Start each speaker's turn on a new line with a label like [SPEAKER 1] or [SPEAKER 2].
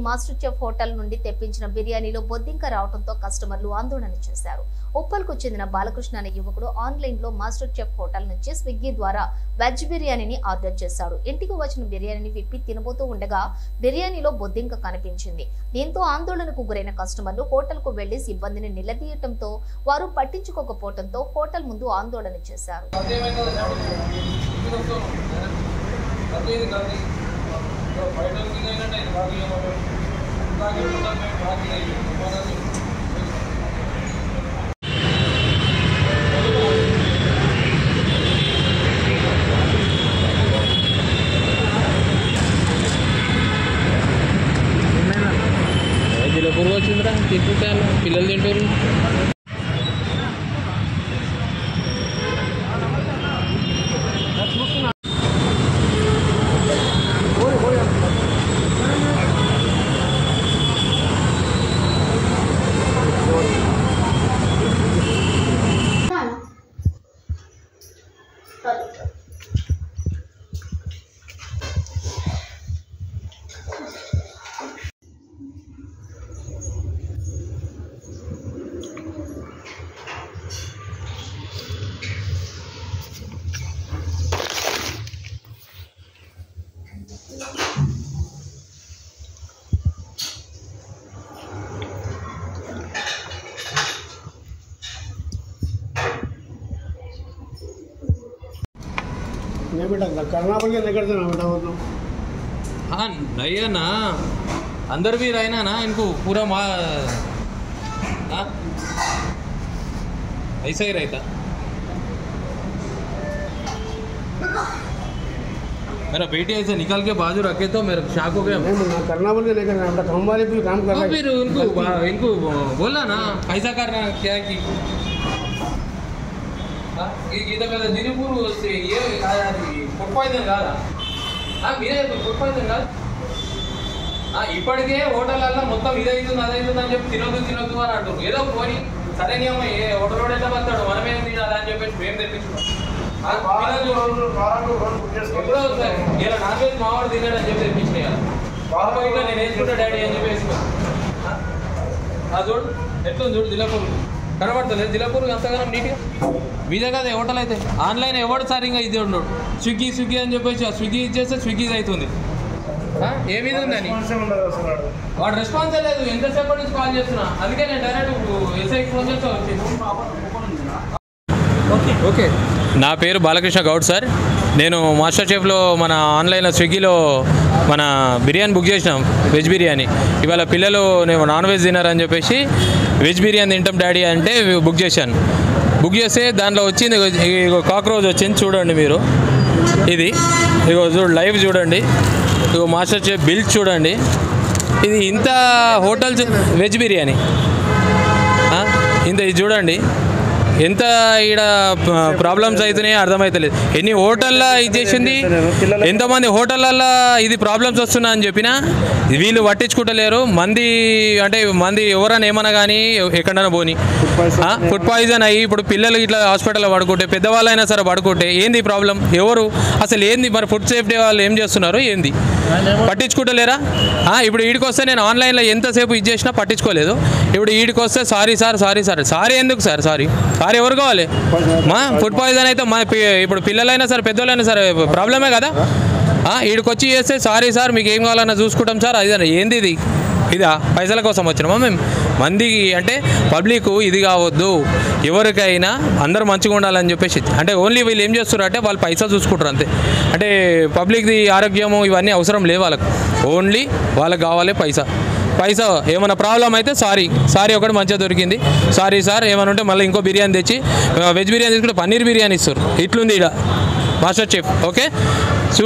[SPEAKER 1] Master chef hotel నుండి తెప్పించిన బిర్యానీలో బొద్దింక రావడంతో కస్టమర్లు ఆందోళన చేశారు. ఉప్పల్కు చెందిన బాలకృష్ణ అనే యువకుడు ఆన్లైన్ లో మాస్టర్ చెఫ్ హోటల్ నుంచి స్విగ్గీ ద్వారా వెజ్ బిర్యానీని ఆర్డర్ చేశాడు. ఇంటికి వచ్చిన బిర్యానీని విప్పి తినబోతూ ఉండగా బిర్యానీలో బొద్దింక కనిపించింది. దీంతో ఆందోళనకు గురైన కస్టమర్లు హోటల్ కు వెళ్లి సిబ్బందిని నిలదీయటంతో వారు పట్టించుకోకపోవడంతో హోటల్ ముందు ఆందోళన చేశారు.
[SPEAKER 2] జిలపూర్ వచ్చిందిరా తింటుంటాను పిల్లలు తింటారు. हाँ नहीं है ना अंदर भी रहना ना इनको पूरा ऐसा ही रहता. मेरा बेटी ऐसे निकल के बाजू रखे तो मेरे शाक हो गया.
[SPEAKER 3] करना बोल के नहीं करना, हम काम वाले भी काम कर रहे हैं.
[SPEAKER 2] फिर इनको बोला ना कैसा करना क्या की गीता पे दिनपूर से ये फुड पाइजन కాదా మీరే ఫుడ్ పాయిజన్ కాదు. ఇప్పటికే హోటళ్ళల్లో మొత్తం ఇదైతుంది అదైతుంది అని చెప్పి తినొద్దు అని అంటారు. ఏదో పోనీ సరే నియమ ఏ హోటల్ రోడ్ ఎట్లా పడతాడు మనమేం తినాలి అని చెప్పేసి మేము తెప్పించుకున్నాం. ఎప్పుడో సార్ ఇలా నాన్ వెజ్ మావాడు తిన్నాడు అని చెప్పి తెప్పించినాయి కదా పాప ఇట్లా నేను వేసుకుంటా డాడీ అని చెప్పేసి చూడు ఎట్లా చూడు దిలాపూర్ కనబడుతుంది. దిలాపూర్ అంతగానం నీట్గా మీదే కదా హోటల్ అయితే ఆన్లైన్ ఎవడు సరిగా ఇది ఉండడు. స్విగ్గీ అని చెప్పేసి స్విగ్గీ ఇచ్చేస్తే స్విగ్గీ అవుతుంది. ఏ మీద ఉందని వాడు రెస్పాన్స్ లేదు. ఎంతసేపటి నుంచి కాల్ చేస్తున్నా అందుకే నేను డైరెక్ట్ ఎస్ఐకి ఫోన్ చేస్తా వచ్చింది. ఓకే నా పేరు బాలకృష్ణ గౌడ్ సార్. నేను మాస్టర్ చెఫ్లో మన ఆన్లైన్లో స్విగ్గీలో మన బిర్యానీ బుక్ చేసినాం వెజ్ బిర్యానీ. ఇవాళ పిల్లలు నేను నాన్ వెజ్ తినారని చెప్పేసి వెజ్ బిర్యానీ తింటాం డాడీ అంటే బుక్ చేశాను. బుక్ చేస్తే దాంట్లో వచ్చింది ఇగో కాక్రోచ్ వచ్చింది చూడండి మీరు. ఇది ఇగో లైవ్ చూడండి. ఇగో మాస్టర్ చెఫ్ బిల్ చూడండి. ఇది ఇంత హోటల్స్ వెజ్ బిర్యానీ ఇంత ఇది చూడండి ఎంత ఈడ ప్రాబ్లమ్స్ అవుతున్నాయో అర్థమవుతలేదు. ఎన్ని హోటల్లో ఇది చేసింది ఎంతమంది హోటళ్ళల్లో ఇది ప్రాబ్లమ్స్ వస్తున్నా అని చెప్పినా వీళ్ళు పట్టించుకుంటలేరు. మంది ఎవరైనా ఏమన్నా కానీ ఎక్కడైనా పోని ఫుడ్ పాయిజన్ అయ్యి ఇప్పుడు పిల్లలు ఇట్లా హాస్పిటల్లో పడుకుంటే పెద్దవాళ్ళైనా సరే పడుకుంటే ఏంది ప్రాబ్లం ఎవరు అసలు ఏంది మరి ఫుడ్ సేఫ్టీ వాళ్ళు ఏం చేస్తున్నారు ఏంది పట్టించుకుంటలేరా? ఇప్పుడు వీడికి వస్తే నేను ఆన్లైన్లో ఎంతసేపు ఇది చేసినా పట్టించుకోలేదు. ఇప్పుడు వీడికి వస్తే సారీ ఎందుకు సార్ సారీ ఎవరు కావాలి? మా ఫుడ్ పాయిజన్ అయితే మా ఇప్పుడు పిల్లలైనా సరే పెద్దోళ్ళైనా సరే ప్రాబ్లమే కదా. వీడికి వచ్చి చేస్తే సారీ సార్ మీకు ఏం కావాలన్నా చూసుకుంటాం సార్. అది ఏంది ఇదా పైసల కోసం వచ్చినామా మేము? మందికి అంటే పబ్లిక్ ఇది కావద్దు, ఎవరికైనా అందరూ మంచిగా ఉండాలని చెప్పేసి అంటే ఓన్లీ వీళ్ళు ఏం చేస్తారు అంటే వాళ్ళు పైసా చూసుకుంటారు అంతే. అంటే పబ్లిక్ది ఆరోగ్యము ఇవన్నీ అవసరం లేవు వాళ్ళకు. ఓన్లీ వాళ్ళకి కావాలి పైసా ఏమైనా ప్రాబ్లం అయితే సారీ ఒకటి మంచిగా దొరికింది సారీ సార్ ఏమైనా ఉంటే మళ్ళీ ఇంకో బిర్యానీ తెచ్చి వెజ్ బిర్యానీ తీసుకుంటే పన్నీర్ బిర్యానీ ఇస్తారు. ఇట్లుంది ఇక్కడ మాస్టర్ చెఫ్. ఓకే చూడండి.